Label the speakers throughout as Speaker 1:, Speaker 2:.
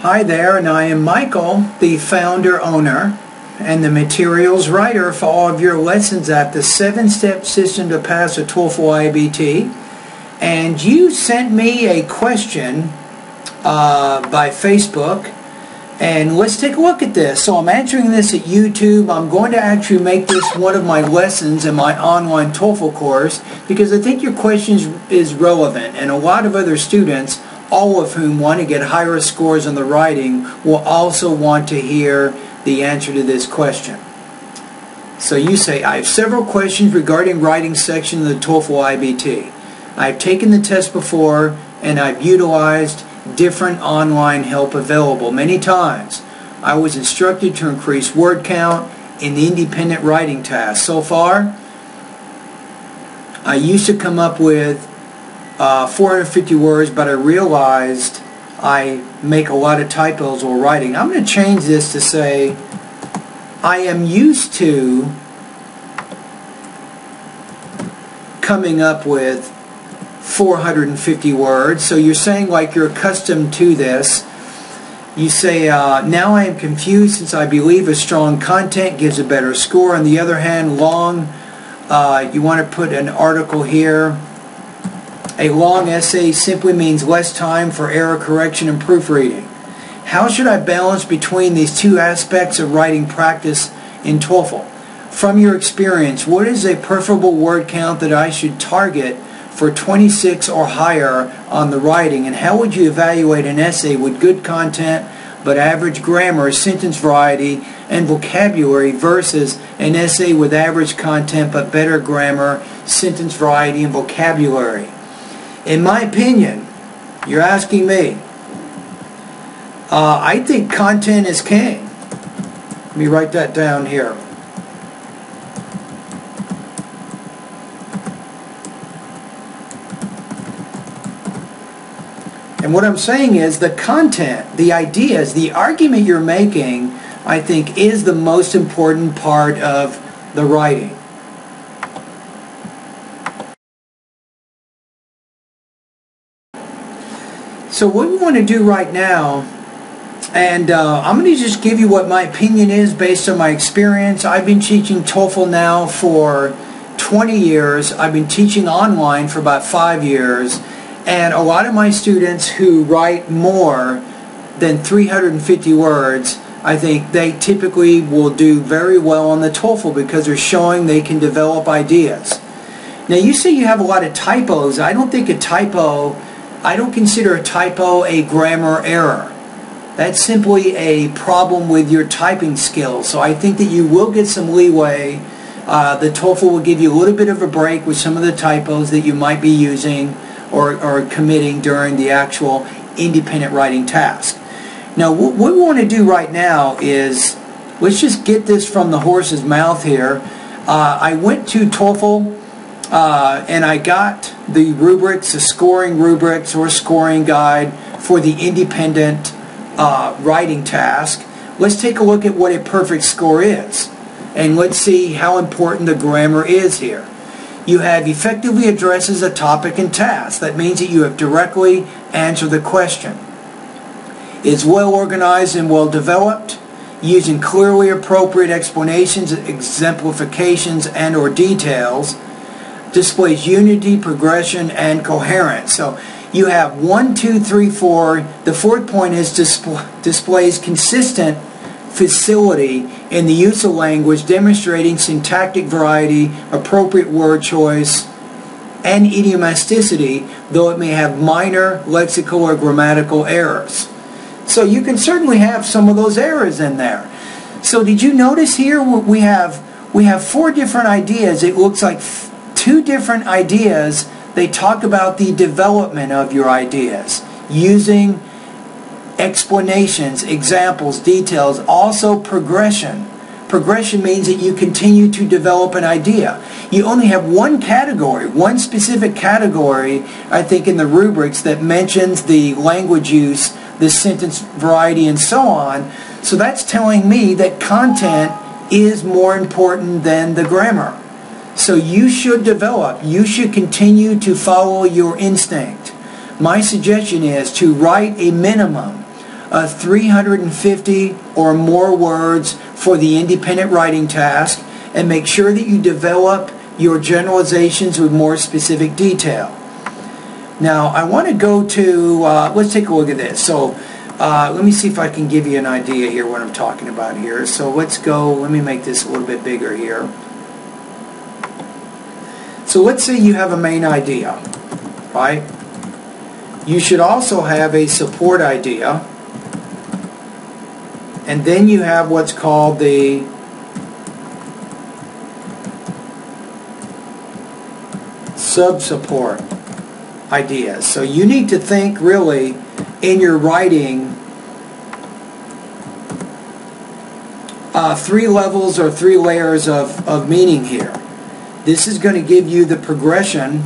Speaker 1: Hi there, and I am Michael, the founder, owner, and the materials writer for all of your lessons at the 7-step system to pass a TOEFL iBT. And you sent me a question by Facebook, and let's take a look at this. So I'm answering this at YouTube. I'm going to actually make this one of my lessons in my online TOEFL course because I think your question is relevant, and a lot of other students, all of whom want to get higher scores on the writing, will also want to hear the answer to this question. So you say, I have several questions regarding writing section of the TOEFL iBT. I've taken the test before and I've utilized different online help available many times. I was instructed to increase word count in the independent writing task. So far, I used to come up with 450 words, but I realized I make a lot of typos while writing. I'm going to change this to say I am used to coming up with 450 words. So you're saying like you're accustomed to this. You say, now I am confused since I believe a strong content gives a better score. On the other hand, long, you want to put an article here. A long essay simply means less time for error correction and proofreading. How should I balance between these two aspects of writing practice in TOEFL? From your experience, what is a preferable word count that I should target for 26 or higher on the writing? And how would you evaluate an essay with good content but average grammar, sentence variety, and vocabulary versus an essay with average content but better grammar, sentence variety, and vocabulary? In my opinion, you're asking me, I think content is king. Let me write that down here. And what I'm saying is the content, the ideas, the argument you're making, I think is the most important part of the writing. So what we want to do right now, and I'm going to just give you what my opinion is based on my experience. I've been teaching TOEFL now for 20 years. I've been teaching online for about 5 years. And a lot of my students who write more than 350 words, I think they typically will do very well on the TOEFL because they're showing they can develop ideas. Now you say you have a lot of typos. I don't consider a typo a grammar error. That's simply a problem with your typing skills. So I think that you will get some leeway. The TOEFL will give you a little bit of a break with some of the typos that you might be using or committing during the actual independent writing task. Now what we want to do right now is, let's just get this from the horse's mouth here. I went to TOEFL and I got the rubrics, the scoring rubrics or scoring guide for the independent writing task. Let's take a look at what a perfect score is, and let's see how important the grammar is here. You have effectively addresses a topic and task. That means that you have directly answered the question. It's well organized and well developed, using clearly appropriate explanations, exemplifications, and or details. Displays unity, progression, and coherence. So you have 1, 2, 3, 4. The fourth point is displays consistent facility in the use of language, demonstrating syntactic variety, appropriate word choice, and idiomasticity, though it may have minor lexical or grammatical errors. So you can certainly have some of those errors in there. So did you notice here we have 4 different ideas? It looks like 2 different ideas. They talk about the development of your ideas using explanations, examples, details, also progression. Progression means that you continue to develop an idea. You only have one category, one specific category, I think, in the rubrics that mentions the language use, the sentence variety, and so on. So that's telling me that content is more important than the grammar. So you should develop, you should continue to follow your instinct. My suggestion is to write a minimum 350 or more words for the independent writing task, and make sure that you develop your generalizations with more specific detail. Now, I want to go to, let's take a look at this. So, let me see if I can give you an idea here what I'm talking about here. So let's go, let me make this a little bit bigger here. So let's say you have a main idea, right? You should also have a support idea. And then you have what's called the sub-support ideas. So you need to think really in your writing 3 levels or 3 layers of meaning here. This is going to give you the progression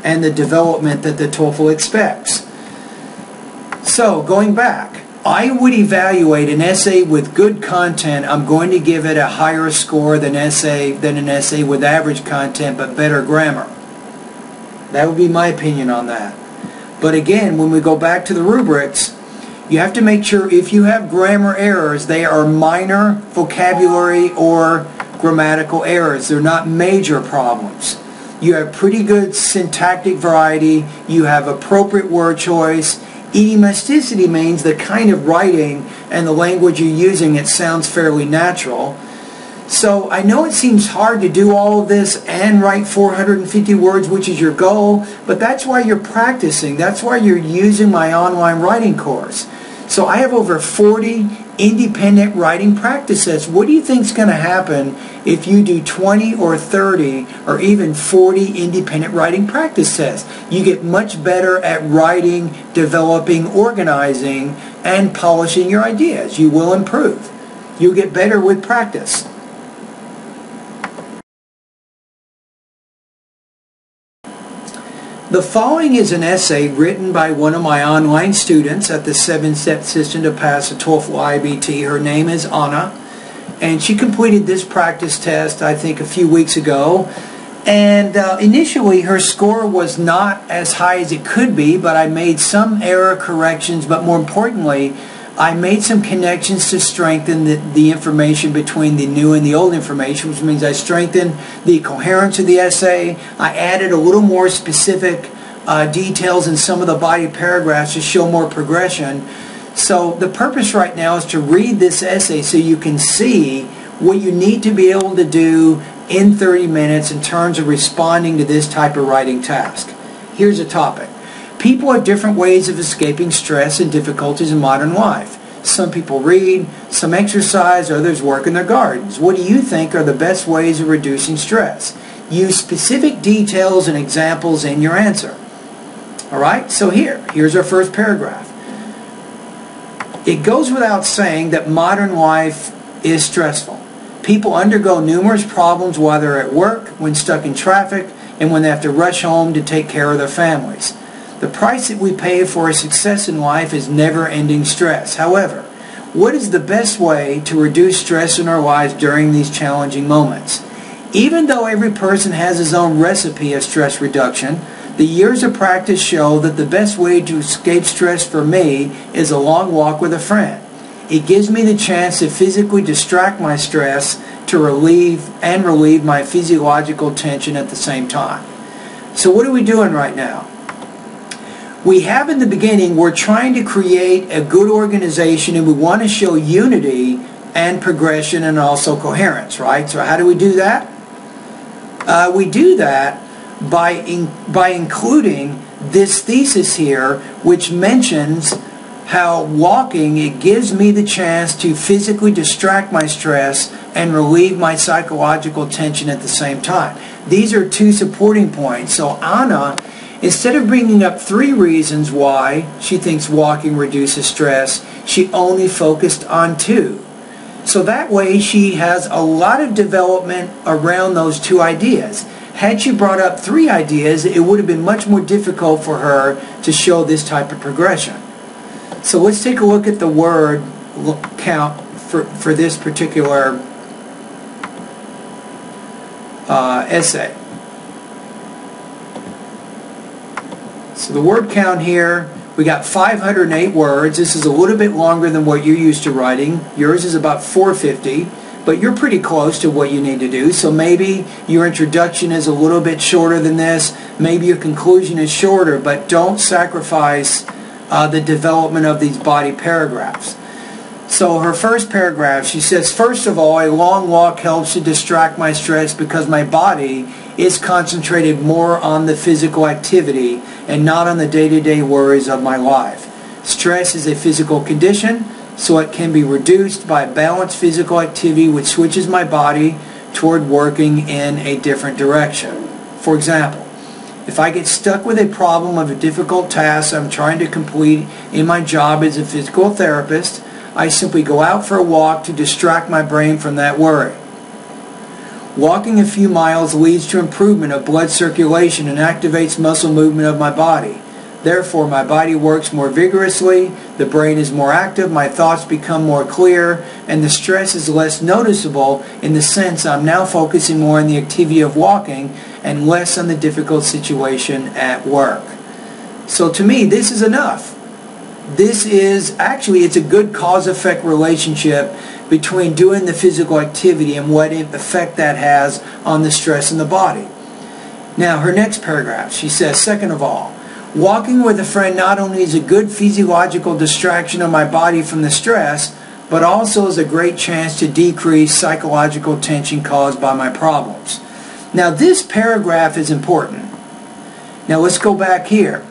Speaker 1: and the development that the TOEFL expects. So going back, I would evaluate an essay with good content. I'm going to give it a higher score than an essay with average content but better grammar. That would be my opinion on that. But again, when we go back to the rubrics, you have to make sure if you have grammar errors, they are minor vocabulary or grammatical errors. They're not major problems. You have pretty good syntactic variety. You have appropriate word choice. Elasticity means the kind of writing and the language you're using, it sounds fairly natural. So I know it seems hard to do all of this and write 450 words, which is your goal, but that's why you're practicing. That's why you're using my online writing course. So I have over 40 independent writing practices. What do you think is going to happen if you do 20 or 30 or even 40 independent writing practice tests? You get much better at writing, developing, organizing, and polishing your ideas. You will improve. You'll get better with practice. The following is an essay written by one of my online students at the 7-step system to pass the TOEFL iBT. Her name is Anna, and she completed this practice test, I think, a few weeks ago. And initially, her score was not as high as it could be, but I made some error corrections, but more importantly, I made some connections to strengthen the information between the new and the old information, which means I strengthened the coherence of the essay. I added a little more specific details in some of the body paragraphs to show more progression. So the purpose right now is to read this essay so you can see what you need to be able to do in 30 minutes in terms of responding to this type of writing task. Here's a topic. People have different ways of escaping stress and difficulties in modern life. Some people read, some exercise, others work in their gardens. What do you think are the best ways of reducing stress? Use specific details and examples in your answer. Alright, so here's our first paragraph. It goes without saying that modern life is stressful. People undergo numerous problems while they're at work, when stuck in traffic, and when they have to rush home to take care of their families. The price that we pay for success in life is never-ending stress. However, what is the best way to reduce stress in our lives during these challenging moments? Even though every person has his own recipe of stress reduction, the years of practice show that the best way to escape stress for me is a long walk with a friend. It gives me the chance to physically distract my stress to relieve my physiological tension at the same time. So what are we doing right now? We have in the beginning, we're trying to create a good organization, and we want to show unity and progression and also coherence, right? So how do we do that? We do that by including this thesis here, which mentions how walking, it gives me the chance to physically distract my stress and relieve my psychological tension at the same time. These are 2 supporting points. So Anna, instead of bringing up 3 reasons why she thinks walking reduces stress, she only focused on 2. So that way she has a lot of development around those 2 ideas. Had she brought up 3 ideas, it would have been much more difficult for her to show this type of progression. So let's take a look at the word count for this particular essay. So the word count here, We got 508 words. This is a little bit longer than what you're used to writing. Yours is about 450, but you're pretty close to what you need to do. So maybe your introduction is a little bit shorter than this. Maybe your conclusion is shorter, but don't sacrifice the development of these body paragraphs. So her first paragraph, she says, first of all, a long walk helps to distract my stress because my body is concentrated more on the physical activity and not on the day-to-day worries of my life. Stress is a physical condition, so it can be reduced by balanced physical activity which switches my body toward working in a different direction. For example, if I get stuck with a problem of a difficult task I'm trying to complete in my job as a physical therapist, I simply go out for a walk to distract my brain from that worry. Walking a few miles leads to improvement of blood circulation and activates muscle movement of my body. Therefore, my body works more vigorously, the brain is more active, my thoughts become more clear, and the stress is less noticeable in the sense I'm now focusing more on the activity of walking and less on the difficult situation at work. So to me, this is enough. This is actually, it's a good cause-effect relationship between doing the physical activity and what effect that has on the stress in the body. Now, her next paragraph, she says, second of all, walking with a friend not only is a good physiological distraction of my body from the stress, but also is a great chance to decrease psychological tension caused by my problems. Now, this paragraph is important. Now, let's go back here.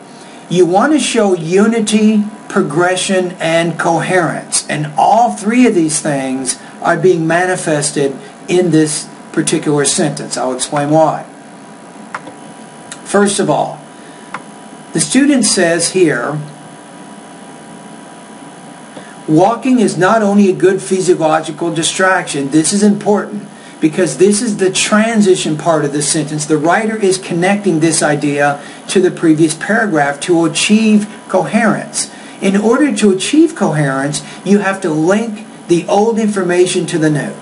Speaker 1: You want to show unity, progression, and coherence. And all three of these things are being manifested in this particular sentence. I'll explain why. First of all, the student says here, walking is not only a good physiological distraction. This is important because this is the transition part of the sentence. The writer is connecting this idea to the previous paragraph to achieve coherence. In order to achieve coherence, you have to link the old information to the new.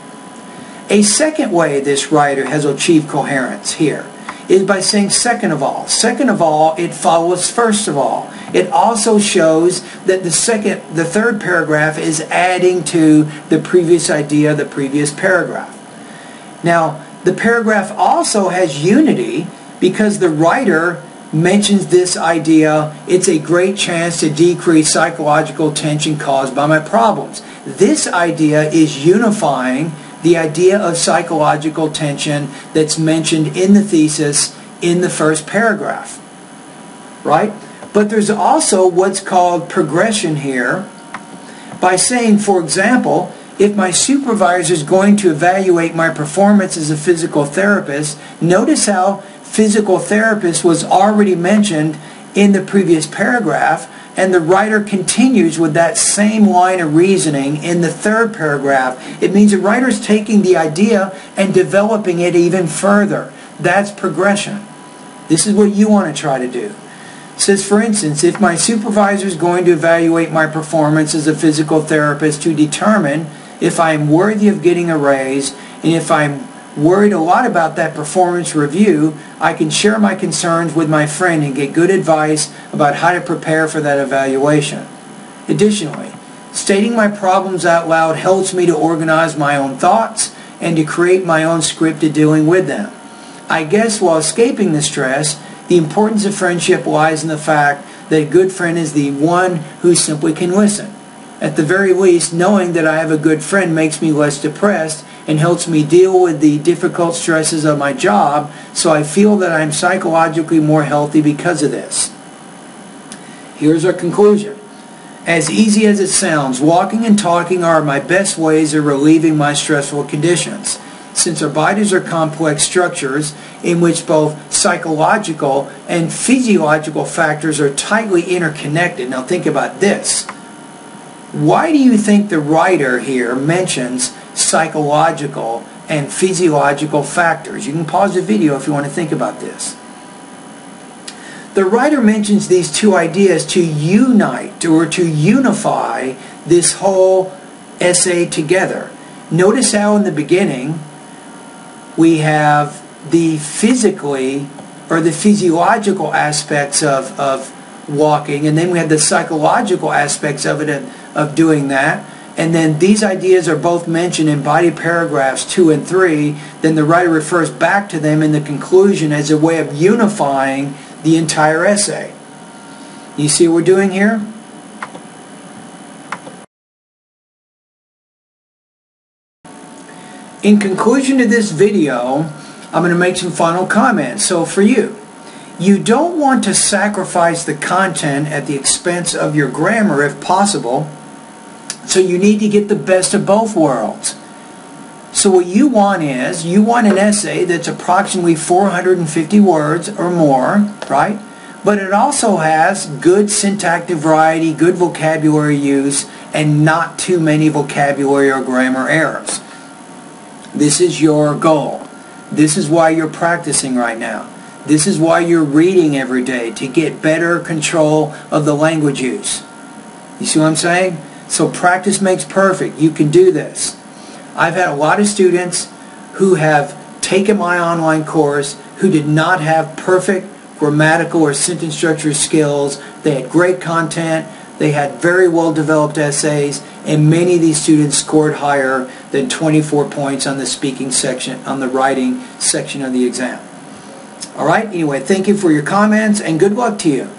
Speaker 1: A second way this writer has achieved coherence here is by saying second of all. Second of all, it follows first of all. It also shows that the third paragraph is adding to the previous idea, the previous paragraph. Now, the paragraph also has unity because the writer mentions this idea, it's a great chance to decrease psychological tension caused by my problems. This idea is unifying the idea of psychological tension that's mentioned in the thesis in the first paragraph. Right? But there's also what's called progression here by saying, for example, if my supervisor is going to evaluate my performance as a physical therapist, notice how physical therapist was already mentioned in the previous paragraph, and the writer continues with that same line of reasoning in the third paragraph. It means the writer is taking the idea and developing it even further. That's progression. This is what you want to try to do. It says, for instance, if my supervisor is going to evaluate my performance as a physical therapist to determine if I am worthy of getting a raise, and if I'm worried a lot about that performance review, I can share my concerns with my friend and get good advice about how to prepare for that evaluation. Additionally, stating my problems out loud helps me to organize my own thoughts and to create my own script to dealing with them. I guess while escaping the stress, the importance of friendship lies in the fact that a good friend is the one who simply can listen. At the very least, knowing that I have a good friend makes me less depressed and helps me deal with the difficult stresses of my job, so I feel that I'm psychologically more healthy because of this. Here's our conclusion. As easy as it sounds, walking and talking are my best ways of relieving my stressful conditions. Since our bodies are complex structures in which both psychological and physiological factors are tightly interconnected. Now think about this. Why do you think the writer here mentions psychological and physiological factors? You can pause the video if you want to think about this. The writer mentions these two ideas to unite or to unify this whole essay together. Notice how in the beginning we have the physically or the physiological aspects of walking, and then we had the psychological aspects of it, of doing that. And then these ideas are both mentioned in body paragraphs 2 and 3. Then the writer refers back to them in the conclusion as a way of unifying the entire essay. You see what we're doing here? In conclusion to this video, I'm going to make some final comments. So for you, you don't want to sacrifice the content at the expense of your grammar if possible. So you need to get the best of both worlds. So what you want is, you want an essay that's approximately 450 words or more, right? But it also has good syntactic variety, good vocabulary use, and not too many vocabulary or grammar errors. This is your goal. This is why you're practicing right now. This is why you're reading every day, to get better control of the language use. You see what I'm saying? So practice makes perfect. You can do this. I've had a lot of students who have taken my online course who did not have perfect grammatical or sentence structure skills. They had great content. They had very well developed essays, and many of these students scored higher than 24 points on the speaking section, on the writing section of the exam. All right, anyway, thank you for your comments and good luck to you.